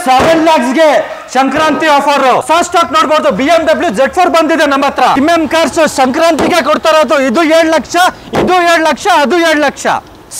7 lakhs ಗೆ Sankranti offer fast stock ನೋಡಬಹುದು. BMW Z4 ಬಂದಿದೆ ನಮ್ಮ ಹತ್ರ. ಪ್ರೀಮಿಯಂ ಕಾರ್ಸ್ ಸಂಕ್ರಾಂತಿಗೆ ಕೊಡ್ತಾ ಇರೋದು. ಇದು 7 ಲಕ್ಷ, ಇದು 7 ಲಕ್ಷ, ಅದು 7 ಲಕ್ಷ.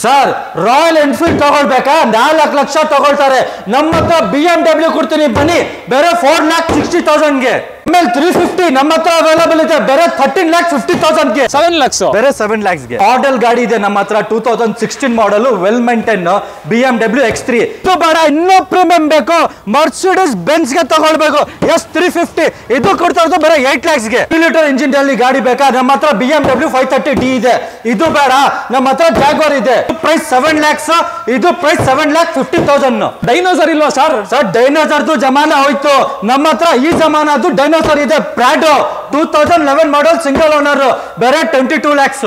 ಸರ್ ರಾಯಲ್ ಎನ್ಫೀಲ್ಡ್ ತಗೊಳ್ಬೇಕಾ 4 ಲಕ್ಷ ತಗೊಳ್ತಾರೆ. ನಮ್ಮ ಹತ್ರ BMW ಕೊಡ್ತೀನಿ ಬನ್ನಿ, ಬೇರೆ 4,60,000 ಗೆ. ಆಮೇಲೆ 350 ನಮ್ಮ ಹತ್ರ ಅವೈಲೇಬಲ್ ಇದೆ, ಬೇರೆ 13,50,000 ಗೆ. 7 lakhs ಬೇರೆ 7 lakhs ಗೆ. ಮಾಡೆಲ್ ಗಾಡಿ ಇದೆ ನಮ್ಮ ಹತ್ರ, 2016 ಮಾಡಲ್, ವೆಲ್ ಮೇಂಟೈನ್ BMW X3. ಇದು ಬೇಡ, ಇನ್ನೂ ಪ್ರೀಮಿಯಂ ಬೇಕು, ಮರ್ಸಿಡೀಸ್ ಬೆನ್ಸ್ ಗೆ ತಗೊಳ್ಬೇಕು, S350 ಇದು ಕೊಡ್ತಾ ಇರೋದು ಬೇರೆ 8 lakhs ಗೆ. 2 ಲೀಟರ್ ಇಂಜಿನ್ ಅಲ್ಲಿ ಗಾಡಿ ಬೇಕಾ, ನಮ್ಮ ಹತ್ರ BMW 530D ಇದೆ. ಇದು ಬೇಡ, ನಮ್ಮ ಹತ್ರ ಜಾಗ್ವಾರ್ ಇದೆ. ಪ್ರೈಸ್ 7 lakhs, ಇದು ಪ್ರೈಸ್ 7,50,000. ಡೈನೋಸರ್ ಇಲ್ವಾ ಸರ್? ಸರ್ ಡೈನೋಸರ್ದು ಜಮಾನ ಹೋಯ್ತು, ನಮ್ಮ ಹತ್ರ ಈ ಜಮಾನದು ಡೈನೋಸರ್ ಇದೆ. ಪ್ರಾಡೋ 2011 ಮಾಡಲ್, ಸಿಂಗಲ್ ಓನರ್, ಬೇರೆ 22 lakhs.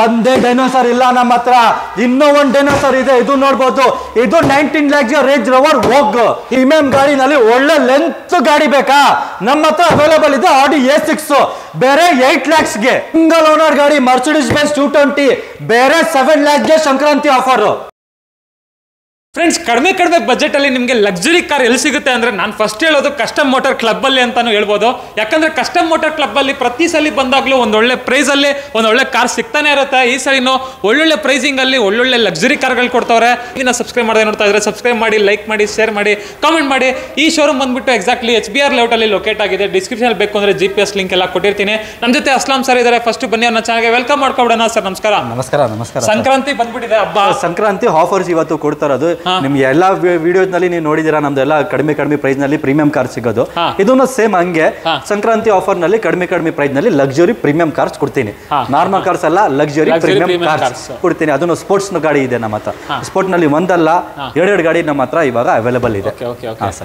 ಒಂದೇ ಡೈನೋಸರ್ ಇಲ್ಲ ನಮ್ಮ ಹತ್ರ, ಇನ್ನೂ ಒಂದು ಡೈನೋಸರ್ ಇದೆ, ಇದು ನೋಡ್ಬೋದು. ಇದು 19 lakhs ರೇಂಜ್ ರೋವರ್ ವೋಗ್. ಪ್ರೀಮಿಯಂ ಗಾಡಿನಲ್ಲಿ ಒಳ್ಳೆ ಲೆಂತ್ ಗಾಡಿ ಬೇಕಾ, ನಮ್ಮ ಹತ್ರ ಅವೈಲೇಬಲ್ ಇದೆ ಆಡಿ A6, ಬೇರೆ 8 lakhs ಗೆ. ಸಿಂಗಲ್ ಓನರ್ ಗಾಡಿ ಮರ್ಸಿಡೀಸ್ ಬೆನ್ಸ್ 220, ಬೇರೆ 7 lakhs ಗೆ ಸಂಕ್ರಾಂತಿ ಆಫರ್. ಫ್ರೆಂಡ್ಸ್, ಕಡಿಮೆ ಬಜೆಟ್ ಅಲ್ಲಿ ನಿಮಗೆ ಲಕ್ಸುರಿ ಕಾರ್ ಎಲ್ಲಿ ಸಿಗುತ್ತೆ ಅಂದ್ರೆ ನಾನು ಫಸ್ಟ್ ಹೇಳೋದು ಕಸ್ಟಮ್ ಮೋಟರ್ ಕ್ಲಬ್ ಅಲ್ಲಿ ಅಂತಾನು ಹೇಳ್ಬೋದು. ಯಾಕಂದ್ರೆ ಕಸ್ಟಮ್ ಮೋಟರ್ ಕ್ಲಬ್ ಅಲ್ಲಿ ಪ್ರತಿ ಸಲ ಬಂದಾಗ್ಲೂ ಒಂದೊಳ್ಳೆ ಪ್ರೈಸ್ ಅಲ್ಲಿ ಒಂದೊಳ್ಳೆ ಕಾರ್ ಸಿಗ್ತಾನೆ ಇರುತ್ತೆ. ಈ ಸಲಿನೂ ಒಳ್ಳೊಳ್ಳೆ ಪ್ರೈಸಿಂಗ್ ಅಲ್ಲಿ ಒಳ್ಳೊಳ್ಳೆ ಲಕ್ಸುರಿ ಕಾರ್ಗಳು ಕೊಡ್ತಾವ್ರೆ. ಇನ್ನು ಸಬ್ಸ್ಕ್ರೈಬ್ ಮಾಡದೆ ನೋಡ್ತಾ ಇದ್ರೆ ಸಬ್ಸ್ಕ್ರೈಬ್ ಮಾಡಿ, ಲೈಕ್ ಮಾಡಿ, ಶೇರ್ ಮಾಡಿ, ಕಾಮೆಂಟ್ ಮಾಡಿ. ಈ ಶೋರೂಮ್ ಬಂದ್ಬಿಟ್ಟು ಎಕ್ಸಾಕ್ಟ್ಲಿ HBR ಲೇಔಟ್ ಅಲ್ಲಿ ಲೊಕೇಟ್ ಆಗಿದೆ. ಡಿಸ್ಕ್ರಿಪ್ಷನ್ ಬೇಕು ಅಂದ್ರೆ GPS ಲಿಂಕ್ ಎಲ್ಲ ಕೊಟ್ಟಿರ್ತೀನಿ. ನಮ್ಮ ಜೊತೆ ಅಸ್ಲಾಂ ಸರ್ ಇದ್ದಾರೆ. ಫಸ್ಟ್ ಬನ್ನಿ ಅವ್ರನ್ನ ಚಾನಲ್ಗೆ ವೆಲ್ಕಮ್ ಮಾಡ್ಕೊಬಿಡೋಣ. ಸರ್ ನಮಸ್ಕಾರ. ನಮಸ್ಕಾರ. ನಮಸ್ಕಾರ. ಸಂಕ್ರಾಂತಿ ಬಂದ್ಬಿಟ್ಟಿದೆ, ಹಬ್ಬ. ಸಂಕ್ರಾಂತಿ ಆಫರ್ಸ್ ಇವತ್ತು ಕೊಡ್ತಾ ಇರೋದು. ನಿಮ್ಗೆ ಎಲ್ಲಾ ವಿಡಿಯೋಸ್ ನಲ್ಲಿ ನೀವು ನೋಡಿದೀರಾ, ನಮ್ದೆಲ್ಲ ಕಡಿಮೆ ಪ್ರೈಸ್ ನಲ್ಲಿ ಪ್ರೀಮಿಯಂ ಕಾರ್ ಸಿಗೋದು. ಇದನ್ನು ಸೇಮ್ ಹಂಗೆ ಸಂಕ್ರಾಂತಿ ಆಫರ್ ನಲ್ಲಿ ಕಡಿಮೆ ಪ್ರೈಸ್ ನಲ್ಲಿ ಲಕ್ಸುರಿ ಪ್ರೀಮಿಯಂ ಕಾರ್ಸ್ ಕೊಡ್ತೀನಿ. ನಾರ್ಮಲ್ ಕಾರ್ಸ್ ಅಲ್ಲ, ಲಕ್ಸುರಿ ಪ್ರೀಮಿಯಂ ಕಾರ್ಸ್ ಕೊಡ್ತೀನಿ. ಅದನ್ನು ಸ್ಪೋರ್ಟ್ಸ್ ಗಾಡಿ ಇದೆ ನಮ್ಮ ಹತ್ರ. ಸ್ಪೋರ್ಟ್ ನಲ್ಲಿ ಒಂದಲ್ಲ 2 ಗಾಡಿ ನಮ್ಮ ಹತ್ರ ಇವಾಗ ಅವೈಲೇಬಲ್ ಇದೆ.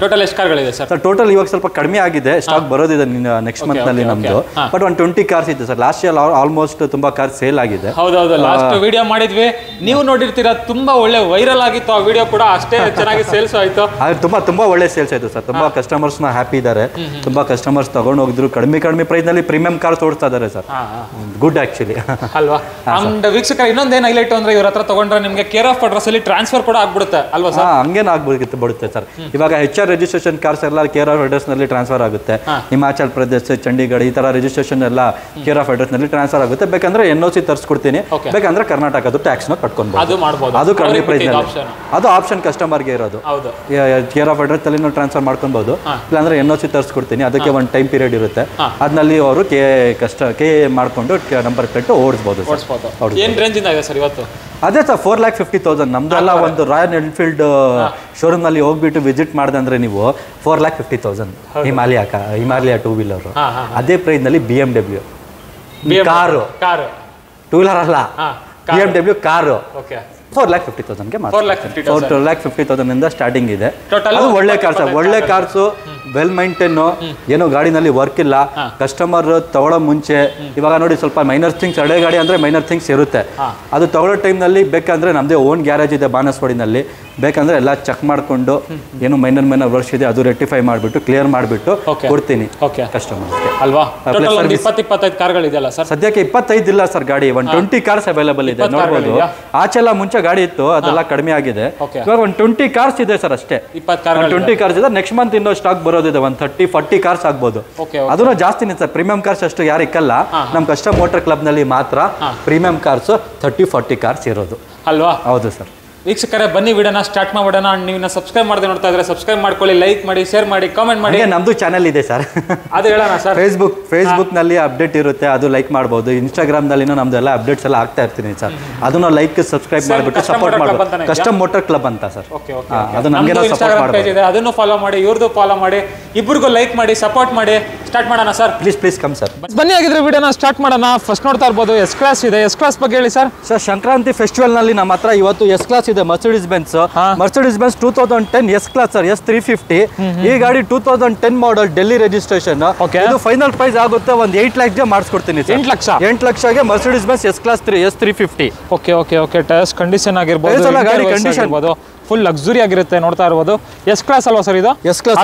ಟೋಟಲ್ ಎಷ್ಟು ಕಾರ್ಗಳಿದೆ ಸರ್? ಟೋಟಲ್ ಇವಾಗ ಸ್ವಲ್ಪ ಕಡಿಮೆ ಆಗಿದೆ, ಸ್ಟಾಕ್ ಬರೋದಿದೆ ನೆಕ್ಸ್ಟ್ ಮಂತ್ ನಲ್ಲಿ ನಮ್ದು. ಬಟ್ 20 ಕಾರ್ಸ್ ಇದೆ ಸರ್. ಲಾಸ್ಟ್ ಇಯರ್ ಆಲ್ಮೋಸ್ಟ್ ತುಂಬಾ ಕಾರ್ ಸೇಲ್ ಆಗಿದೆ. ಹೌದೌದು, ಲಾಸ್ಟ್ ವಿಡಿಯೋ ಮಾಡಿದ್ವಿ, ನೀವು ನೋಡಿರ್ತೀರಾ, ತುಂಬಾ ಒಳ್ಳೆ ವೈರಲ್ ಆಗಿತ್ತು ಆ ವಿಡಿಯೋ ಕೂಡ. ಅಷ್ಟೇ ಚೆನ್ನಾಗಿ ಸೇಲ್ಸ್ ಆಯ್ತು. ತುಂಬಾ ಒಳ್ಳೆ ಸೇಲ್ಸ್ ಆಯ್ತು ಸರ್. ತುಂಬಾ ಕಸ್ಟಮರ್ಸ್ ನ ಹ್ಯಾಪಿ ಇದ್ದಾರೆ. ತುಂಬಾ ಕಸ್ಟಮರ್ಸ್ ತಗೊಂಡು ಹೋಗಿದ್ರು. ಕಡಿಮೆ ಪ್ರೈಸ್ ನಲ್ಲಿ ಪ್ರೀಮಿಯಂ ಕಾರ್ಸ್ ಓಡಿಸ್ತಾ ಇದ್ದಾರೆ ಸರ್. ಗುಡ್ ಆಕ್ಚುಲಿ ಅಲ್ವಾ? ಅಂಡ್ ವೀಕ್ಷಕರ, ಇನ್ನೊಂದೇನು ಹೈಲೈಟ್ ಅಂದ್ರೆ ಇವ್ರ ಹತ್ರ ತಗೊಂಡ್ರೆ ನಿಮಗೆ ಕೇರ್ ಆಫ್ ಅಡ್ರೆಸ್ ಅಲ್ಲಿ ಟ್ರಾನ್ಸ್ಫರ್ ಕೂಡ ಆಗ್ಬಿಡುತ್ತೆ ಅಲ್ವಾ ಸರ್? ಹಂಗೇನು ಆಗ್ಬಿಡುತ್ತೆ ಸರ್. ಇವಾಗ HR ರಿಜಿಸ್ಟ್ರೇಷನ್ ಕಾರ್ಸ್ ಎಲ್ಲ ಕೇರ್ ಆಫ್ ಅಡ್ರೆಸ್ ನಲ್ಲಿ ಟ್ರಾನ್ಸ್ಫರ್ ಆಗುತ್ತೆ. ಹಿಮಾಚಲ್ ಪ್ರದೇಶ, ಚಂಡೀಗಢ ಈ ತರ ರಿಜಿಸ್ಟ್ರೇಷನ್ ಎಲ್ಲ ಕೇರ್ ಆಫ್ ಅಡ್ರೆಸ್ ನಲ್ಲಿ ಟ್ರಾನ್ಸ್ಫರ್ ಆಗುತ್ತೆ. ಬೇಕಂದ್ರೆ NOC ತರಿಸ್ಕೊಡ್ತೀನಿ, ಬೇಕಂದ್ರೆ ಕರ್ನಾಟಕದ್ದು ಟ್ಯಾಕ್ಸ್ ನ ಕಟ್ಕೊಬಹುದು. ಅದು ಕಡಿಮೆ ಪ್ರೈಸ್ ನಲ್ಲಿ, ಅದು ಆಪ್ಷನ್ ಕಸ್ಟಮರ್ಗೆ ಇರೋದು. ಕೇರ್ ಆಫ್ ಅಡ್ರೆಸ್ ಅಲ್ಲಿ ಟ್ರಾನ್ಸ್ಫರ್ ಮಾಡ್ಕೊಬಹುದು. ಇಲ್ಲಾಂದ್ರೆ NOC ತರಿಸ್ಕೊಡ್ತೀನಿ, ಅದಕ್ಕೆ ಒಂದು ಟೈಮ್ ಪೀರಿಯಡ್ ಇರುತ್ತೆ. ಅದ್ರಲ್ಲಿ ಅವರು ಕೆ ಮಾಡ್ಕೊಂಡು ನಂಬರ್ ಪ್ಲೇಟ್ ಓಡಿಸಬಹುದು. ಅದೇ ಸರ್ 4,50,000. ನಮ್ದೆಲ್ಲ ಒಂದು ರಾಯಲ್ ಎನ್ಫೀಲ್ಡ್ ಶೋರೂಮ್ ನಲ್ಲಿ ಹೋಗ್ಬಿಟ್ಟು ವಿಸಿಟ್ ಮಾಡಿದ್ರೆ ನೀವು 4,50,000 ಹಿಮಾಲಯ 2 ವೀಲರ್ ಅದೇ ಪ್ರೈಸ್ ನಲ್ಲಿ BMW ಕಾರು, 2 ವೀಲರ್ ಅಲ್ಲ, BMW ಕಾರು 4,50,000 ಗೆ 4,50,000 ಇಂದ ಸ್ಟಾರ್ಟಿಂಗ್ ಇದೆ. ಒಳ್ಳೆ ಕಾರ್ಸ್, ವೆಲ್ ಮೈಂಟೈನ್, ಏನೋ ಗಾಡಿನಲ್ಲಿ ವರ್ಕ್ ಇಲ್ಲ. ಕಸ್ಟಮರ್ ತಗೊಳ್ಳೋ ಮುಂಚೆ ಇವಾಗ ನೋಡಿ ಸ್ವಲ್ಪ ಮೈನರ್ ಥಿಂಗ್ಸ್, ಹಳೆ ಗಾಡಿ ಅಂದ್ರೆ ಮೈನರ್ ಥಿಂಗ್ಸ್ ಇರುತ್ತೆ. ಅದು ತಗೊಳ್ಳೋ ಟೈಮ್ ನಲ್ಲಿ ಬೇಕಂದ್ರೆ ನಮ್ದೇ ಓನ್ ಗ್ಯಾರೇಜ್ ಇದೆ ಬಾನಸ್ವಾಡಿನಲ್ಲಿ. ಬೇಕಂದ್ರೆ ಎಲ್ಲ ಚೆಕ್ ಮಾಡ್ಕೊಂಡು ಏನು ಮೈನರ್ ವರ್ಕ್ಸ್ ಇದೆ ಅದು ರೆಕ್ಟಿಫೈ ಮಾಡಿಬಿಟ್ಟು ಕ್ಲಿಯರ್ ಮಾಡಿಬಿಟ್ಟು ಕೊಡ್ತೀನಿ ಕಸ್ಟಮರ್ಸ್ಗೆ ಅಲ್ವಾ? 20-25 ಕಾರ್ಗಳಿದೆಯಲ್ಲ ಸರ್? ಸದ್ಯಕ್ಕೆ 25 ಇಲ್ಲ ಸರ್ ಗಾಡಿ. 20 ಕಾರ್ಸ್ ಅವೈಲೇಬಲ್ ಇದೆ, ನೋಡ್ಬೋದು. ಆಚೆಲ್ಲ ಮುಂಚೆ ಗಾಡಿ ಇತ್ತು, ಅದೆಲ್ಲ ಕಡಿಮೆ ಆಗಿದೆ. ಇವಾಗ 20 ಕಾರ್ಸ್ ಇದೆ ಸರ್ ಅಷ್ಟೇ. 20 ಕಾರ್ಸ್ ಇದೆ. ನೆಕ್ಸ್ಟ್ ಮಂತ್ ಇನ್ನೂ ಸ್ಟಾಕ್ ಬರೋದಿದೆ, 30-40 ಕಾರ್ಸ್ ಆಗ್ಬೋದು. ಅದನ್ನು ಜಾಸ್ತಿನೇ ಸರ್. ಪ್ರೀಮಿಯಂ ಕಾರ್ಸ್ ಅಷ್ಟು ಯಾರು ಇಕ್ಕಲ್ಲ. ನಮ್ಮ ಕಸ್ಟಮ್ ಮೋಟರ್ ಕ್ಲಬ್ ನಲ್ಲಿ ಮಾತ್ರ ಪ್ರೀಮಿಯಂ ಕಾರ್ಸ್ 30-40 ಕಾರ್ಸ್ ಇರೋದು ಅಲ್ವಾ? ಹೌದು ಸರ್. ವೀಕ್ಷಕರೇ, ಬನ್ನಿ ವಿಡಿಯೋನ ಸ್ಟಾರ್ಟ್ ಮಾಡೋಣ. ನೀವು ಸಬ್ಸ್ಕ್ರೈಬ್ ಮಾಡದೆ ನೋಡ್ತಾ ಇದ್ರೆ ಸಬ್ಸ್ಕ್ರೈಬ್ ಮಾಡ್ಕೊಳ್ಳಿ, ಲೈಕ್ ಮಾಡಿ, ಶೇರ್ ಮಾಡಿ, ಕಾಮೆಂಟ್ ಮಾಡಿ. ನಮ್ದು ಚಾನಲ್ ಇದೆ ಸರ್, ಅದು ಹೇಳೋಣ ಸರ್. ಫೇಸ್ಬುಕ್ ನಲ್ಲಿ ಅಪ್ಡೇಟ್ ಇರುತ್ತೆ, ಅದು ಲೈಕ್ ಮಾಡಬಹುದು. ಇನ್ಸ್ಟಾಗ್ರಾಮ್ ನಲ್ಲಿ ನಮ್ದೆಲ್ಲ ಅಪ್ಡೇಟ್ಸ್ ಎಲ್ಲ ಆಗ್ತಾ ಇರ್ತೀನಿ ಸರ್. ಅದನ್ನು ಲೈಕ್ ಸಬ್ಸ್ಕ್ರೈಬ್ ಮಾಡಿಬಿಟ್ಟು ಸಪೋರ್ಟ್ ಮಾಡಬಹುದು. ಕಸ್ಟಮ್ ಮೋಟರ್ ಕ್ಲಬ್ ಅಂತ ಸರ್, ಅದು ನಮಗೆ ಸಪೋರ್ಟ್ ಮಾಡಬಹುದು. ಅದನ್ನು ಫಾಲೋ ಮಾಡಿ, ಇವ್ರದ್ದು ಫಾಲೋ ಮಾಡಿ, ಇಬ್ಬರಿಗೂ ಲೈಕ್ ಮಾಡಿ, ಸಪೋರ್ಟ್ ಮಾಡಿ. ಸ್ಟಾರ್ಟ್ ಮಾಡೋಣ ಸರ್. Please come sir. ಬನ್ನಿ ಆಗಿದ್ರೆ ವಿಡಿಯೋನ ಸ್ಟಾರ್ಟ್ ಮಾಡೋಣ. ಫಸ್ಟ್ ನೋಡ್ತಾ ಇರ್ಬೋದು S ಕ್ಲಾಸ್ ಇದೆ. S ಕ್ಲಾಸ್ ಬಗ್ಗೆ ಹೇಳಿ ಸರ್. ಸಂಕ್ರಾಂತಿ ಫೆಸ್ಟಿವಲ್ ನಲ್ಲಿ ನಮ್ಮ ಹತ್ರ ಇವತ್ತು S ಕ್ಲಾಸ್ ಇದೆ, Mercedes Benz 2010 S class sir, S350. ಈ ಗಾಡಿ 2010 ಮಾಡಲ್, ಡೆಲ್ಲಿ ರಿಜಿಸ್ಟ್ರೇಷನ್. ಇದು ಫೈನಲ್ ಪ್ರೈಸ್ ಆಗುತ್ತೆ ಒಂದು 8 lakhs ಗೆ ಮಾಡಿಸ್ಕೊಡ್ತೀನಿ. 8 ಲಕ್ಷಗೆ Mercedes Benz S class 3 S350. Okay tyres condition ಆಗಿರ್ಬೋದು, ಗಾಡಿ ಕಂಡೀಷನ್ ಫುಲ್ ಲಕ್ಸುರಿ ಆಗಿರುತ್ತೆ ನೋಡ್ತಾ ಇರಬಹುದು ಎಸ್ ಕ್ಲಾಸ್ ಅಲ್ವಾ ಸರ್ ಇದು ಎಸ್ ಕ್ಲಾಸ್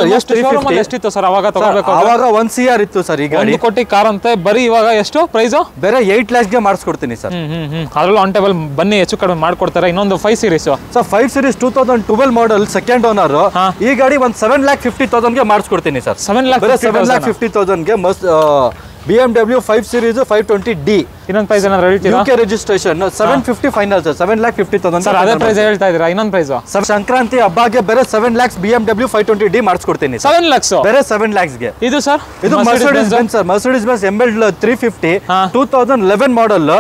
ಶೋರೂಮ್ ಅಲ್ಲಿ ಎಷ್ಟಿತ್ತು ಸರ್ ಅವಾಗ ತಗೋಬೇಕು ಅವಾಗ 1 CR ಇತ್ತು ಸರ್ ಈ ಗಾಡಿ 1 ಕೋಟಿ ಕಾರ್ ಅಂತೆ ಬರೀ ಇವಾಗ ಎಷ್ಟು ಪ್ರೈಸ್ ಬೇರೆ 8 lakhs ಗೆ ಮಾಡಿಸ್ಕೊಡ್ತೀನಿ ಸರ್ ಅದ್ರಲ್ಲೂ ಆನ್ ಟೇಬಲ್ ಬನ್ನಿ ಹೆಚ್ಚು ಕಡಿಮೆ ಮಾಡ್ಕೊಡ್ತಾರೆ ಇನ್ನೊಂದು 5 series sir 5 Series 2012 model second owner ಈ ಗಾಡಿ ಒಂದು 7,50,000 ಗೆ ಮಾಡಿಸ್ಕೊಡ್ತೀನಿ ಸರ್ 7,50,000 ಗೆ ಮಸ್ತ್ BMW 5 Series 520D ಇನ್ನೊಂದು ಪ್ರೈಸ್ ಏನಾದ್ರು ಹೇಳ್ತೀರಾ UK registration 750 final sir 7,50,000 sir ಅದೇ ಪ್ರೈಸ್ ಹೇಳ್ತಾ ಇದ್ದೀರಾ ಇನ್ನೊಂದು ಪ್ರೈಸ್ ಸರ್ ಸಂಕ್ರಾಂತಿ ಹಬ್ಬಕ್ಕೆ ಬೇರೆ 7 lakhs BMW 520D ಮಾಡಿಸ್ಕೊಡ್ತೀನಿ 7 lakhs ಬೇರೆ 7 lakhs ಗೆ ಇದು ಸರ್ ಇದು Mercedes Benz sir Mercedes Benz ML 350 2011 model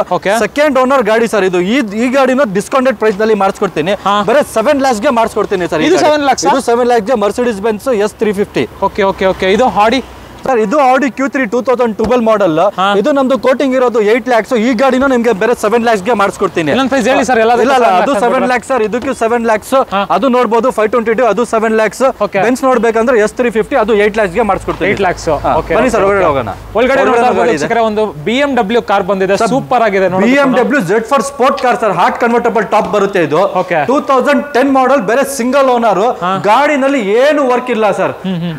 second owner ಗಾಡಿ ಸರ್ ಇದು ಈ ಗಾಡಿನ ಡಿಸ್ಕೌಂಟೆಡ್ ಪ್ರೈಸ್ ನಲ್ಲಿ ಮಾಡಿಸ್ಕೊಡ್ತೀನಿ ಬೇರೆ 7 lakhs ಗೆ ಮಾಡಿಸ್ಕೊಡ್ತೀನಿ ಸರ್ ಇದು 7 lakhs ಇದು 7 lakhs ಗೆ Mercedes Benz S350 okay okay okay ಇದು ಆಡಿ ಸರ್ ಇದು Audi Q3 2012 ಮಾಡಲ್ ಇದು ನಮ್ದು ಕೋಟಿಂಗ್ ಇರೋದು 8 lakhs ಈ ಗಾಡಿನ ನಿಮಗೆ ಬೇರೆ 7 lakhs ಗೆ ಮಾಡಿಸ್ಕೊಡ್ತೀನಿ ಇನ್ನೊಂದು ಪ್ರೈಸ್ ಹೇಳಿ ಸರ್ ಎಲ್ಲ ಇಲ್ಲ ಅದು 7 lakhs ಸರ್ ಇದಕ್ಕೆ 7 lakhs ಅದು ನೋಡಬಹುದು 522 ಅದು 7 lakhs ಬೆನ್ಸ್ ನೋಡ್ಬೇಕಂದ್ರೆ S350 ಅದು 8 lakhs ಗೆ ಮಾಡಿಸ್ಕೊಡ್ತೀನಿ 8 lakhs ಓಕೆ ಬನ್ನಿ ಸರ್ ಒಳಗಡೆ ಹೋಗೋಣ ಒಳಗಡೆ ನೋಡೋಣ ಒಂದು BMW ಕಾರ್ ಬಂದಿದೆ ಸೂಪರ್ ಆಗಿದೆ ನೋಡಿ BMW Z4 sport car sir heart convertible top ಬರುತ್ತೆ ಇದು 2010 ಮಾಡಲ್ ಬೇರೆ ಸಿಂಗಲ್ ಓನರ್ ಗಾಡಿನಲ್ಲಿ ಏನು ವರ್ಕ್ ಇಲ್ಲ ಸರ್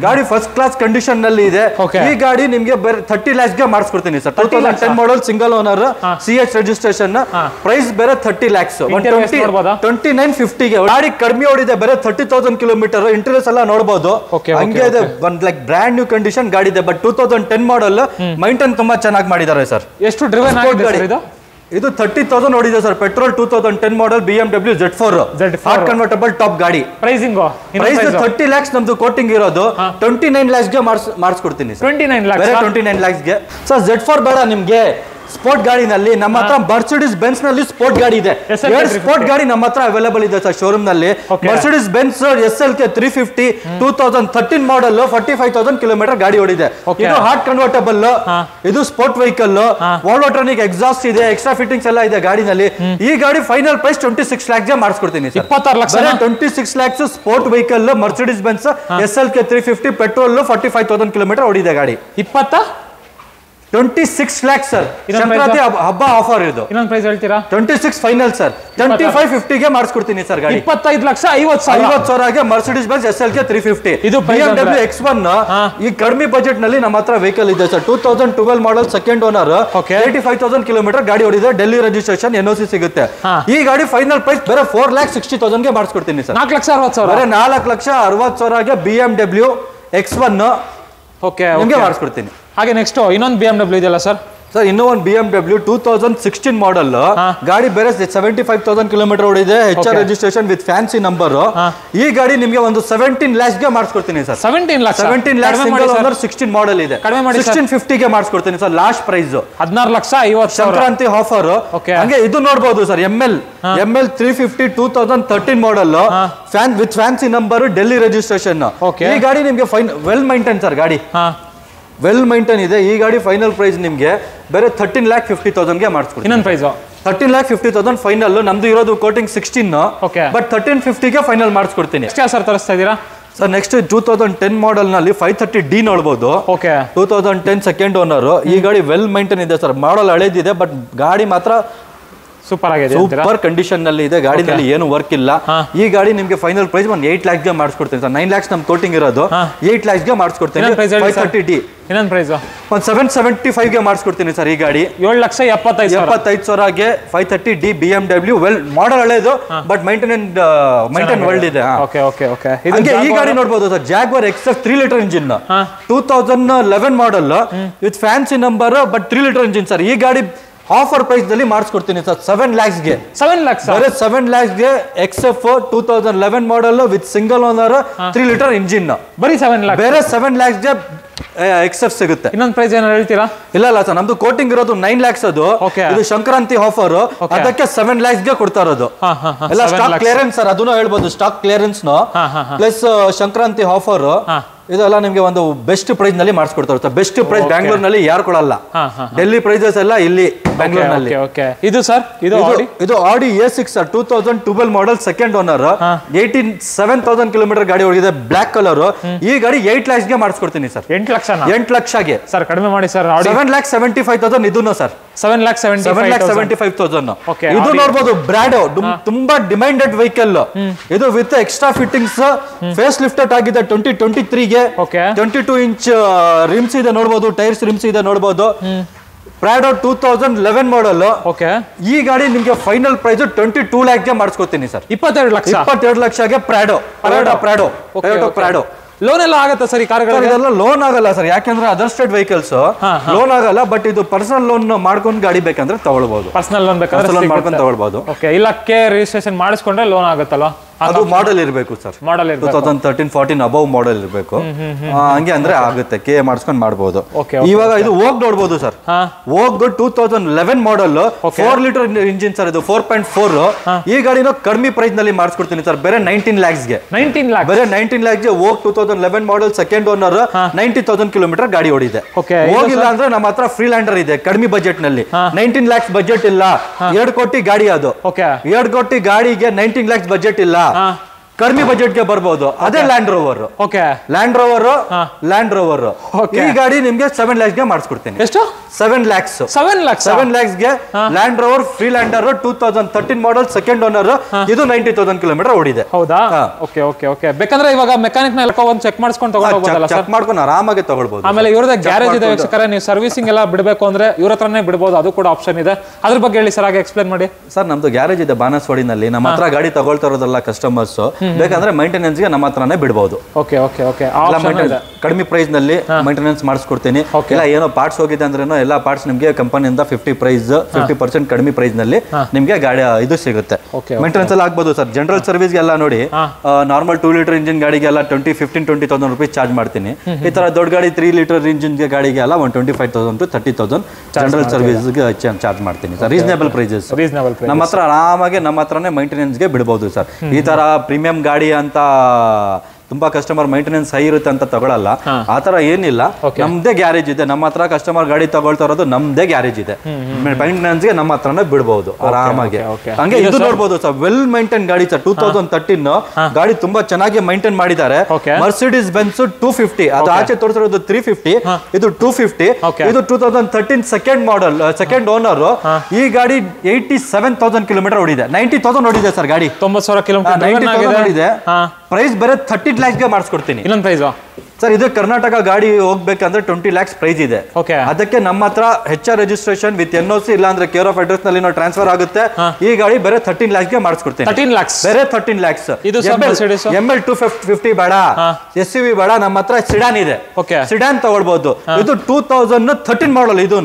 ಗಾಡಿ ಫಸ್ಟ್ ಕ್ಲಾಸ್ ಕಂಡೀಷನ್ ನಲ್ಲಿ ಇದೆ ಈ ಗಾಡಿ ನಿಮಗೆ ಬೇರೆ 30 lakhs ಗೆ ಮಾಡಿಸ್ಕೊಡ್ತೀನಿ sir 2010 model single owner CH registration price ಬೇರೆ 30 lakhs 2950 ಗೆ ಗಾಡಿ ಕಡಿಮೆ ಓಡಿದೆ ಬೇರೆ 30,000 ಕಿಲೋಮೀಟರ್ ಇಂಟೀರಿಯರ್ಸ್ ಎಲ್ಲ ನೋಡಬಹುದು ಹಂಗೆ ಇದೆ ಒಂದು ಲೈಕ್ ಬ್ರ್ಯಾಂಡ್ ನ್ಯೂ ಕಂಡೀಷನ್ ಗಾಡಿ ಇದೆ ಬಟ್ 2010 ಮಾಡಲ್ ಮೈಂಟೈನ್ ತುಂಬಾ ಚೆನ್ನಾಗಿ ಮಾಡಿದ್ದಾರೆ ಸರ್ ಎಷ್ಟು ಡ್ರೈವನ್ ಆಗಿದೆ ಸರ್ ಇದು ಇದು 30,000 ನೋಡಿದೆ ಸರ್ ಪೆಟ್ರೋಲ್ 2010 ಮಾಡಲ್ BMW Z4 heart convertible top ಗಾಡಿ ಪ್ರೈಸಿಂಗ್ ಪ್ರೈಸ್ 30 lakhs ನಮ್ದು ಕೋಟಿಂಗ್ ಇರೋದು 29 lakhs ಗೆ ಮಾಡಿಸ್ಕೊಡ್ತೀನಿ 29 lakhs ಬೇರೆ 29 lakhs ಗೆ ಸರ್ Z4 ಬೇಡ ನಿಮ್ಗೆ ಸ್ಪೋರ್ಟ್ ಗಾಡಿನಲ್ಲಿ ನಮ್ಮ ಹತ್ರ Mercedes Benz ನಲ್ಲಿ ಸ್ಪೋರ್ಟ್ ಗಾಡಿ ಇದೆ ಎರಡು ಸ್ಪೋರ್ಟ್ ಗಾಡಿ ನಮ್ಮ ಹತ್ರ ಅವೈಲೇಬಲ್ ಇದೆ ಸರ್ ಶೋರೂಮ್ ನಲ್ಲಿ Mercedes Benz SLK 350 2013 ಮಾಡಲ್ 45,000 ಕಿಲೋಮೀಟರ್ ಗಾಡಿ ಓಡಿದೆ ಇದು ಹಾರ್ಟ್ ಕನ್ವರ್ಟಬಲ್ ಇದು ಸ್ಪೋರ್ಟ್ ವೆಹಿಕಲ್ ವಾಲ್ವೋಟ್ರಾನಿಕ್ ಎಕ್ಸಾಸ್ಟ್ ಇದೆ ಎಕ್ಸ್ಟ್ರಾ ಫಿಟ್ಟಿಂಗ್ಸ್ ಎಲ್ಲ ಇದೆ ಗಾಡಿನಲ್ಲಿ ಈ ಗಾಡಿ ಫೈನಲ್ ಪ್ರೈಸ್ 26 lakhs ಗೆ ಮಾಡಿಸ್ಕೊಡ್ತೀನಿ sir 26 lakh 26 lakhs sport vehicle Mercedes Benz SLK 350 petrol 45,000 kilometre ಓಡಿದೆ ಗಾಡಿ 26 lakhs ಸರ್ ಸಂಕ್ರಾಂತಿ ಹಬ್ಬ ಆಫರ್ ಇದು ಇನ್ನೊಂದು ಪ್ರೈಸ್ ಹೇಳ್ತೀರಾ 26 ಫೈನಲ್ ಸರ್ 2550 ಗೆ ಮಾಡಿಸ್ಕೊಡ್ತೀನಿ ಸರ್ ಗಾಡಿ 25 ಲಕ್ಷ 50,000 ಗೆ Mercedes Benz SLK 350 ಇದು BMW X1 ಈ ಕಡಿಮೆ ಬಜೆಟ್ ನಲ್ಲಿ ನಮ್ಮ ಹತ್ರ ವೆಹಿಕಲ್ ಇದೆ sir 2012 model second owner 85,000 kilometre ಗಾಡಿ ಓಡಿದೆ ಡೆಲ್ಲಿ ರಿಜಿಸ್ಟ್ರೇಷನ್ NOC ಸಿಗುತ್ತೆ ಈ ಗಾಡಿ ಫೈನಲ್ ಪ್ರೈಸ್ ಬೇರೆ 4,60,000 ಗೆ ಮಾಡಿಸ್ಕೊಡ್ತೀನಿ ಸರ್ 4,60,000 ಬೇರೆ 4,60,000 ಗೆ BMW X1 ಓಕೆ ನಿಮಗೆ ಮಾಡಿಸ್ಕೊಡ್ತೀನಿ ಹಾಗೆ ನೆಕ್ಸ್ಟ್ ಇನ್ನೊಂದು BMW ಇದೆಯಲ್ಲ ಸರ್ ಸರ್ ಇನ್ನೂ ಒಂದು BMW 2016 ಮಾಡಲ್ ಗಾಡಿ ಬೇರೆ 75,000 ಕಿಲೋಮೀಟರ್ ಓಡಿದೆ HR registration with fancy number ಈ ಗಾಡಿ ನಿಮಗೆ ಒಂದು 17 lakhs ಗೆ ಮಾಡಿಸ್ಕೊಡ್ತೀನಿ sir 17 lakhs single owner 16 model ಇದೆ 1650 ಗೆ ಮಾಡಿಸ್ಕೊಡ್ತೀನಿ sir last price 16 lakh 50,000 Sankranti offer ಹಂಗೆ ಇದು ನೋಡಬಹುದು sir ML 350 2013 model fan with fancy number Delhi registration ಈ ಗಾಡಿ ನಿಮಗೆ ವೆಲ್ ಮೈಂಟೈನ್ ಸರ್ ಗಾಡಿ ವೆಲ್ ಮೈಂಟೈನ್ ಇದೆ ಈ ಗಾಡಿ ಫೈನಲ್ ಪ್ರೈಸ್ ನಿಮಗೆ ಬೇರೆ 13,50,000 ಗೆ ಮಾಡಿಸ್ಕೊಡ್ತೀನಿ ಇನ್ನೊಂದು ಪ್ರೈಸ್ 13,50,000 ಫೈನಲ್ ನಮ್ದು ಇರೋದು ಕೋಟಿಂಗ್ 16 ಬಟ್ 1350 ಗೆ ಫೈನಲ್ ಮಾಡಿಸ್ಕೊಡ್ತೀನಿ ಎಷ್ಟು ಸರ್ ತರಿಸ್ತಾ ಇದ್ದೀರಾ ಸರ್ ನೆಕ್ಸ್ಟ್ 2010 ಮಾಡಲ್ ನಲ್ಲಿ 530D ನೋಡಬಹುದು 2010 ಸೆಕೆಂಡ್ ಓನರ್ ಈ ಗಾಡಿ ವೆಲ್ ಮೈಂಟೈನ್ ಇದೆ ಸರ್ ಮಾಡಲ್ ಹಳೇದಿದೆ ಬಟ್ ಗಾಡಿ ಮಾತ್ರ ಸೂಪರ್ ಆಗಿದೆ ಸೂಪರ್ ಕಂಡೀಷನ್ ನಲ್ಲಿ ಇದೆ ಗಾಡಿನಲ್ಲಿ ಏನು ವರ್ಕ್ ಇಲ್ಲ ಈ ಗಾಡಿ ನಿಮಗೆ ಫೈನಲ್ ಪ್ರೈಸ್ ಒಂದು 8 lakhs ಗೆ ಮಾಡಿಸ್ಕೊಡ್ತೀನಿ ಸರ್ 9 lakhs ನಮ್ ಕೋಟಿಂಗ್ ಇರೋದು 8 lakhs ಗೆ ಮಾಡಿಸ್ಕೊಡ್ತೀನಿ 530D ಇನ್ನೊಂದು ಪ್ರೈಸ್ ಒಂದು 775 ಗೆ ಮಾಡಿಸ್ಕೊಡ್ತೀನಿ ಸರ್ ಈ ಗಾಡಿ 7,75,000 ಗೆ 530D BMW ವೆಲ್ ಮಾಡಲ್ ಹಳೇದು ಬಟ್ ಮೈಂಟೈನ್ ವರ್ಲ್ಡ್ ಇದೆ ಹಂಗೆ ಈ ಗಾಡಿ ನೋಡಬಹುದು sir Jaguar XF 3 litre engine 2011 model with fancy number but 3 litre engine sir ಈ ಗಾಡಿ ಆಫರ್ ಪ್ರೈಸ್ ನಲ್ಲಿ ಮಾಡಿಸ್ಕೊಡ್ತೀನಿ ಸರ್ 7 lakhs ಗೆ 7 lakhs ಬೇರೆ 7 lakhs ಗೆ XF 2011 model with single owner 3 litre engine ಬರೀ 7 lakhs ಬೇರೆ 7 lakhs ಗೆ XF ಸಿಗುತ್ತೆ ಇನ್ನೊಂದು ಪ್ರೈಸ್ ಏನಾದ್ರು ಹೇಳ್ತೀರಾ ಇಲ್ಲ ಸರ್ ನಮ್ದು ಕೋಟಿಂಗ್ ಇರೋದು 9 lakhs ಅದು ಇದು ಸಂಕ್ರಾಂತಿ ಆಫರ್ ಅದಕ್ಕೆ 7 lakhs ಗೆ ಕೊಡ್ತಾ ಇರೋದು ಎಲ್ಲ ಸ್ಟಾಕ್ ಕ್ಲಿಯರೆನ್ಸ್ ಸರ್ ಅದನ್ನು ಹೇಳ್ಬೋದು stock clearance plus Sankranti offer ಇದೆಲ್ಲ ನಿಮಗೆ ಒಂದು ಬೆಸ್ಟ್ ಪ್ರೈಸ್ ನಲ್ಲಿ ಮಾಡಿಸ್ಕೊಡ್ತಾರೆ ಬೆಸ್ಟ್ ಪ್ರೈಸ್ ಬ್ಯಾಂಗ್ಳೂರ್ ನಲ್ಲಿ ಯಾರು ಕೊಡಲ್ಲ ಡೆಲ್ಲಿ ಪ್ರೈಸಸ್ ಎಲ್ಲ ಇಲ್ಲಿ ಬ್ಯಾಂಗ್ಳೂರ್ ನಲ್ಲಿ ಇದು ಸರ್ ಇದು Audi A6 sir 2012 model second owner 87,000 kilometre ಗಾಡಿ ಓಡಿದೆ ಬ್ಲಾಕ್ ಕಲರ್ ಈ ಗಾಡಿ 8 lakhs ಗೆ ಮಾಡಿಸ್ಕೊಡ್ತೀನಿ ಸರ್ 8 ಲಕ್ಷ 8 ಲಕ್ಷಗೆ ಸರ್ ಕಡಿಮೆ ಮಾಡಿ ಸರ್ 7,75,000 ಇದನ್ನು ಸರ್ 7,75,000. ಇದು ನೋಡಬಹುದು ಬ್ರಾಡೋ ತುಂಬಾ ಡಿಮ್ಯಾಂಡೆಡ್ ವೆಹಿಕಲ್ ಇದು with extra fittings face lifted ಆಗಿದೆ 2023ಗೆ 22 ಇಂಚ್ ರಿಮ್ಸ್ ಇದೆ ನೋಡಬಹುದು ಟೈರ್ಸ್ ರಿಮ್ಸ್ ಇದೆ ನೋಡಬಹುದು ಪ್ರಾಡೋ 2011 ಮಾಡಲ್ ಈ ಗಾಡಿ ನಿಮ್ಗೆ ಫೈನಲ್ ಪ್ರೈಸ್ 22 ಲ್ಯಾಕ್ ಗೆ ಮಾಡಿಸ್ಕೊತೀನಿ ಸರ್ 22 ಲಕ್ಷಗೆ ಪ್ರಾಡೋ ಲೋನ್ ಎಲ್ಲ ಆಗುತ್ತೆ ಸರ್ ಈ ಕಾರ್ಗಳೆಲ್ಲ ಲೋನ್ ಆಗಲ್ಲ ಸರ್ ಯಾಕಂದ್ರೆ ಅದರ್ ಸ್ಟೇಟ್ ವೆಹಿಕಲ್ಸ್ ಲೋನ್ ಆಗಲ್ಲ ಬಟ್ ಇದು ಪರ್ಸನಲ್ ಲೋನ್ ಮಾಡ್ಕೊಂಡು ಗಾಡಿ ಬೇಕಂದ್ರೆ ತಗೊಳ್ಬಹುದು ಪರ್ಸನಲ್ ಲೋನ್ ಬೇಕಾದ್ರೆ ಲೋನ್ ಮಾಡ್ಕೊಂಡು ತಗೊಳ್ಬಹುದು ಇಲ್ಲ ರಿಜಿಸ್ಟ್ರೇಷನ್ ಮಾಡಿಸ್ಕೊಂಡ್ರೆ ಲೋನ್ ಆಗುತ್ತಲ್ವಾ ಅದು ಮಾಡೆಲ್ ಇರಬೇಕು ಸರ್ 2013-14 ಅಬೌವ್ ಮಾಡೆಲ್ ಇರಬೇಕು ಹಂಗೆ ಅಂದ್ರೆ ಆಗುತ್ತೆ ಕೆ ಮಾಡಿಸ್ಕೊಂಡು ಮಾಡಬಹುದು ಇವಾಗ ಇದು ಹೋಗ್ ನೋಡಬಹುದು ಸರ್ ಹೋಗ್ 2011 ಮಾಡೆಲ್ 4 ಲೀಟರ್ ಇಂಜಿನ್ ಸರ್ ಇದು 4.4 ಈ ಗಾಡಿನ ಕಡಿಮೆ ಪ್ರೈಸ್ ನಲ್ಲಿ ಮಾಡಿಸ್ಕೊಡ್ತೀನಿ ಸರ್ ಬೇರೆ 19 lakhs ಗೆ ಬೇರೆ 19 lakhs ಗೆ ಹೋಗ್ 2011 ಮಾಡೆಲ್ ಸೆಕೆಂಡ್ ಓನರ್ 90,000 ಕಿಲೋಮೀಟರ್ ಗಾಡಿ ಓಡಿದೆ ಹೋಗಿಲ್ಲ ಅಂದ್ರೆ ನಮ್ಮ ಹತ್ರ ಫ್ರೀಲ್ಯಾಂಡರ್ ಇದೆ ಕಡಿಮೆ ಬಜೆಟ್ ನಲ್ಲಿ 19 lakhs ಬಜೆಟ್ ಇಲ್ಲ 2 ಕೋಟಿ ಗಾಡಿ ಅದು 2 ಕೋಟಿ ಗಾಡಿಗೆ 19 lakhs ಬಜೆಟ್ ಇಲ್ಲ ಕಡಿಮೆ ಬಜೆಟ್ ಗೆ ಬರ್ಬೋದು ಅದೇ ಲ್ಯಾಂಡ್ ರೋವರ್ ಈ ಗಾಡಿ ನಿಮ್ಗೆ 7 lakhs ಗೆ ಮಾಡಿಸ್ಕೊಡ್ತೀನಿ ಎಷ್ಟು 7 lakhs ಗೆ land rover freelander 2013 model second owner ಇದು 90,000 ಕಿಲೋಮೀಟರ್ ಓಡಿದೆ ಹೌದಾ ಬೇಕಂದ್ರೆ ಇವಾಗ ಮೆಕ್ಯಾನಿಕ್ ನ ಒಂದು ಚೆಕ್ ಮಾಡಿಸ್ಕೊಂಡು ತಗೊಂಡು ಚೆಕ್ ಮಾಡ್ಕೊಂಡು ಆರಾಮಾಗಿ ತಗೊಳ್ಬಹುದು ಆಮೇಲೆ ಇವ್ರದೇ ಗ್ಯಾರೇಜ್ ಇದೆ ವೀಕ್ಷಕರೇ ನೀವು ಸರ್ವಿಸಿಂಗ್ ಎಲ್ಲ ಬಿಡಬೇಕು ಅಂದ್ರೆ ಇವ್ರ ಹತ್ರನೇ ಬಿಡಬಹುದು ಅದು ಕೂಡ ಆಪ್ಷನ್ ಇದೆ ಅದ್ರ ಬಗ್ಗೆ ಹೇಳಿ ಸರ್ ಹಾಗೆ ಎಕ್ಸ್ಪ್ಲೇನ್ ಮಾಡಿ ಸರ್ ನಮ್ದು ಗ್ಯಾರೇಜ್ ಇದೆ ಬಾನಸವಾಡಿನಲ್ಲಿ ನಮ್ಮ ಹತ್ರ ಗಾಡಿ ತಗೊಳ್ತಾ ಇರೋದಲ್ಲ ಕಸ್ಟಮರ್ಸ್ ಬೇಕಂದ್ರೆ ಮೈಂಟೆನೆನ್ಸ್ ಗೆ ನಮ್ಮ ಹತ್ರನೇ ಬಿಡಬಹುದು ಕಡಿಮೆ ಪ್ರೈಸ್ ನಲ್ಲಿ ಮೈಂಟೆನೆನ್ಸ್ ಮಾಡಿಸ್ಕೊಡ್ತೀನಿ ಇಲ್ಲ ಏನೋ ಪಾರ್ಟ್ಸ್ ಹೋಗಿದೆ ಅಂದ್ರೆ ಎಲ್ಲ ಪಾರ್ಟ್ಸ್ ನಿಮ್ಗೆ ಕಂಪನಿಯಿಂದ 50% ಕಡಿಮೆ ಪ್ರೈಸ್ ನಲ್ಲಿ ನಿಮ್ಗೆ ಗಾಡಿ ಇದು ಸಿಗುತ್ತೆ ಮೈಂಟೆನೆನ್ಸ್ ಎಲ್ಲ ಆಗ್ಬೋದು ಸರ್ ಜನರಲ್ ಸರ್ವಿಸ್ ಎಲ್ಲ ನೋಡಿ ನಾರ್ಮಲ್ 2 ಲೀಟರ್ ಇಂಜಿನ್ ಗಾಡಿಗೆಲ್ಲ 15,000 rupees ಚಾರ್ಜ್ ಮಾಡ್ತೀನಿ ಈ ತರ ದೊಡ್ಡ ಗಾಡಿ 3 ಲೀಟರ್ ಇಂಜಿನ್ ಗಾಡಿಗೆ ಎಲ್ಲ 25,000 to 30,000 ಜನರಲ್ ಸರ್ವಿಸ್ ಚಾರ್ಜ್ ಮಾಡ್ತೀನಿ ಸರ್ ರೀಸನೇಬಲ್ ಪ್ರೈಸಸ್ ನಮ್ಮ ಹತ್ರ ಆರಾಮಾಗಿ ನಮ್ಮ ಹತ್ರನೇ ಮೈಂಟೆನೆನ್ಸ್ ಗೆ ಬಿಡಬಹುದು ಸರ್ ಈ ತರ ಪ್ರೀಮಿಯಂ ಗಾಡಿ ಅಂತ ತುಂಬಾ ಕಸ್ಟಮರ್ ಮೈಂಟೆನೆನ್ಸ್ ಹೈ ಇರುತ್ತೆ ಅಂತ ತಗೊಳಲ್ಲ ಆತರ ಏನಿಲ್ಲ ನಮ್ದೇ ಗ್ಯಾರೇಜ್ ಇದೆ ನಮ್ಮ ಹತ್ರ ಕಸ್ಟಮರ್ ಗಾಡಿ ತಗೊಳ್ತಾ ಇರೋದು ನಮ್ದೇ ಗ್ಯಾರೇಜ್ ಇದೆ ಮೈಂಟೆನೆನ್ಸ್ ಗೆ ನಮ್ಮ ಹತ್ರನೇ ಬಿಡಬಹುದು ಆರಾಮಾಗಿ ಹಂಗೆ ಇದು ನೋಡಬಹುದು ಸರ್ ವೆಲ್ ಮೈಂಟೈನ್ ಗಾಡಿ ಸರ್ 2013 ಗಾಡಿ ತುಂಬಾ ಚೆನ್ನಾಗಿ ಮೈಂಟೈನ್ ಮಾಡಿದ್ದಾರೆ ಮರ್ಸಿಡೀಸ್ ಬೆನ್ಸ್ 250 ಅದು ಆಚೆ ತೋರಿಸಿರೋದು 350 ಇದು 250 ಇದು 2013 ಸೆಕೆಂಡ್ ಮಾಡೆಲ್ ಸೆಕೆಂಡ್ ಓನರ್ ಈ ಗಾಡಿ 87,000 ಕಿಲೋಮೀಟರ್ ಓಡಿದೆ 90,000 ಓಡಿದೆ ಸರ್ ಗಾಡಿ 90,000 ಕಿಲೋಮೀಟರ್ ಓಡಿದೆ ಪ್ರೈಸ್ ಬೇರೆ 30 lakhs ಗೆ ಮಾಡಿಸ್ಕೊಡ್ತೀನಿ ಇನ್ನೊಂದು ಪ್ರೈಸ್ ಸರ್ ಇದು ಕರ್ನಾಟಕ ಗಾಡಿ ಹೋಗ್ಬೇಕಂದ್ರೆ 20 lakhs ಪ್ರೈಸ್ ಇದೆ ಅದಕ್ಕೆ ನಮ್ಮ ಹತ್ರ HR ರಿಜಿಸ್ಟ್ರೇಷನ್ ವಿತ್ NOC ಇಲ್ಲ ಅಂದ್ರೆ ಕೇರ್ ಆಫ್ ಅಡ್ರೆಸ್ ನಲ್ಲಿ ಟ್ರಾನ್ಸ್ಫರ್ ಆಗುತ್ತೆ ಈ ಗಾಡಿ ಬೇರೆ 13 lakhs ಗೆ ಮಾಡಿಸ್ಕೊಡ್ತೀನಿ 13 lakhs ಬೇರೆ 13 lakhs ML 250 ಬೇಡ SUV ಬೇಡ ನಮ್ಮ ಹತ್ರ ಸಿಡಾನ್ ಇದೆ ಸಿಡಾನ್ ತಗೊಳ್ಬಹುದು ಇದು 2013 ಮಾಡಲ್ ಇದು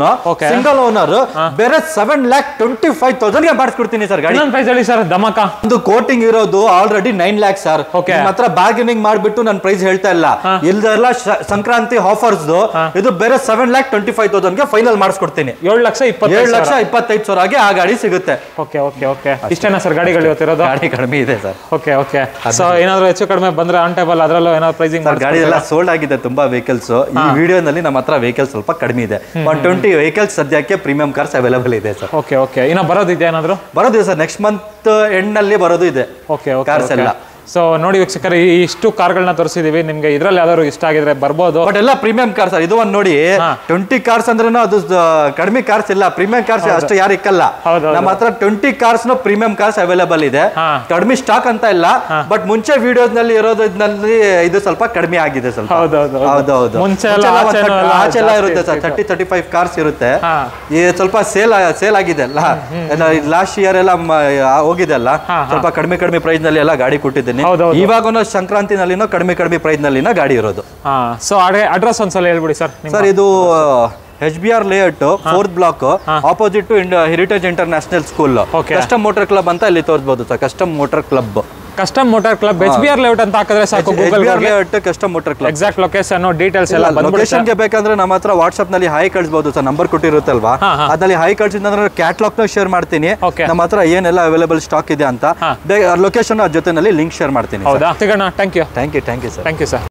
ಸಿಂಗಲ್ ಓನರ್ ಬೇರೆ 7,25,000 ಗೆ ಮಾಡಿಸ್ಕೊಡ್ತೀನಿ ಸರ್ ಗಾಡಿ ಪ್ರೈಸ್ ಹೇಳಿ ಸರ್ ಧಮಾಕ ಇದು ಕೋಟಿಂಗ್ ಇರೋದು ಆಲ್ರೆಡಿ 9 lakhs ಸರ್ ನಮ್ಮ ಹತ್ರ ಬಾರ್ಗೇನಿಂಗ್ ಮಾಡ್ಬಿಟ್ಟು ನಾನು ಪ್ರೈಸ್ ಹೇಳ್ತಾ ಇಲ್ಲ ಇಲ್ದೆಲ್ಲ ಸಂಕ್ರಾಂತಿ ಆಫರ್ಸ್ ಇದು ಬೇರೆ 7,25,000 ಗೆ ಫೈನಲ್ ಮಾಡಿಸ್ಕೊಡ್ತೀನಿ 7,25,000 ಗೆ ಆ ಗಾಡಿ ಸಿಗುತ್ತೆ ಇಷ್ಟೇನಾ ಸರ್ ಗಾಡಿಗಳು ಇವತ್ತಿರೋದು ಗಾಡಿ ಕಡಿಮೆ ಇದೆ ಸರ್ ಸೊ ಏನಾದ್ರು ಹೆಚ್ಚು ಕಡಿಮೆ ಬಂದ್ರೆ ಆನ್ ಟೇಬಲ್ ಅದರಲ್ಲೂ ಏನಾದ್ರು ಪ್ರೈಸಿಂಗ್ ಗಾಡಿ ಎಲ್ಲ ಸೋಲ್ಡ್ ಆಗಿದೆ ತುಂಬಾ ವೆಹಿಕಲ್ಸ್ ಈ ವಿಡಿಯೋನಲ್ಲಿ ನಮ್ಮ ಹತ್ರ ವೆಹಿಕಲ್ಸ್ ಸ್ವಲ್ಪ ಕಡಿಮೆ ಇದೆ 120 ವೆಹಿಕಲ್ಸ್ ಸದ್ಯಕ್ಕೆ ಪ್ರೀಮಿಯಂ ಕಾರ್ಸ್ ಅವೈಲೇಬಲ್ ಇದೆ ಸರ್ ಇನ್ನ ಬರೋದಿದೆ ಏನಾದ್ರು ಬರೋದಿದೆ ಸರ್ ನೆಕ್ಸ್ಟ್ ಮಂತ್ ಎಂಡ್ ನಲ್ಲಿ ಬರೋದು ಇದೆ ಕಾರ್ಸ್ ಎಲ್ಲ ಸೊ ನೋಡಿ ವೀಕ್ಷಕರೇ ಇಷ್ಟು ಕಾರ್ಗಳನ್ನ ತೋರಿಸಿದೀವಿ ನಿಮ್ಗೆ ಇದ್ರಲ್ಲಿ ಯಾವ್ದಾದ್ರು ಇಷ್ಟ ಆಗಿದ್ರೆ ಬರ್ಬೋದು ಬಟ್ ಎಲ್ಲ ಪ್ರೀಮಿಯಂ ಕಾರ್ಸ್ ಇದು ಒಂದು ನೋಡಿ 20 ಕಾರ್ಸ್ ಅಂದ್ರೆ ಅದು ಕಡಿಮೆ ಕಾರ್ಸ್ ಇಲ್ಲ ಪ್ರೀಮಿಯಂ ಕಾರ್ಸ್ ಅಷ್ಟು ಯಾರು ಇಕ್ಕಲ್ಲ ನಮ್ಮ ಹತ್ರ 20 ಕಾರ್ಸ್ ಪ್ರೀಮಿಯಂ ಕಾರ್ಸ್ ಅವೈಲೇಬಲ್ ಇದೆ ಕಡಿಮೆ ಸ್ಟಾಕ್ ಅಂತ ಇಲ್ಲ ಬಟ್ ಮುಂಚೆ ವಿಡಿಯೋಸ್ ನಲ್ಲಿ ಇರೋದ್ರಲ್ಲಿ ಇದು ಸ್ವಲ್ಪ ಕಡಿಮೆ ಆಗಿದೆ ಸ್ವಲ್ಪ ಹೌದೌದು ಆಚೆ ಎಲ್ಲ ಇರುತ್ತೆ ಸರ್ 30-35 ಕಾರ್ಸ್ ಇರುತ್ತೆ ಸ್ವಲ್ಪ ಸೇಲ್ ಆಗಿದೆ ಅಲ್ಲ ಲಾಸ್ಟ್ ಇಯರ್ ಎಲ್ಲ ಹೋಗಿದೆ ಅಲ್ಲ ಸ್ವಲ್ಪ ಕಡಿಮೆ ಪ್ರೈಸ್ ನಲ್ಲಿ ಎಲ್ಲ ಗಾಡಿ ಕೊಟ್ಟಿದ್ದೀನಿ ಇವಾಗ ಸಂಕ್ರಾಂತಿನಲ್ಲಿನೋ ಕಡಿಮೆ ಪ್ರೈಸ್ ನಲ್ಲಿನ ಗಾಡಿ ಇರೋದು ಸೊ ಅಡ್ರೆಸ್ ಒಂದ್ಸಲ ಹೇಳ್ಬಿಡಿ ಸರ್ ಇದು HBR layout 4th block opposite to heritage international school custom motor club ಅಂತ ಇಲ್ಲಿ ತೋರಿಸಬಹುದು sir custom motor club HBR layout ಅಂತ ಹಾಕಿದ್ರೆ ಸಾಕು Google layout custom motor club exact location details ಎಲ್ಲ ಲೊಕೇಶನ್ ಗೆ ಬೇಕಂದ್ರೆ ನಮ್ಮ ಹತ್ರ ವಾಟ್ಸ್ಆಪ್ ನಲ್ಲಿ ಹಾಯ್ ಕಳಿಸಬಹುದು ಸರ್ ನಂಬರ್ ಕೊಟ್ಟಿರುತ್ತಲ್ವಾ ಅದ್ರಲ್ಲಿ ಹಾಯ್ ಕಳಿಸಿದ್ರೆ ಕ್ಯಾಟಲಾಗ್ ನ ಶೇರ್ ಮಾಡ್ತೀನಿ ನಮ್ಮ ಹತ್ರ ಏನೆಲ್ಲ ಅವೈಲೇಬಲ್ ಸ್ಟಾಕ್ ಇದೆ ಅಂತ ಲೊಕೇಶನ್ ಜೊತೆನಲ್ಲಿ ಲಿಂಕ್ ಶೇರ್ ಮಾಡ್ತೀನಿ ಹೌದಾ ಸಿಗೋಣ thank you sir thank you sir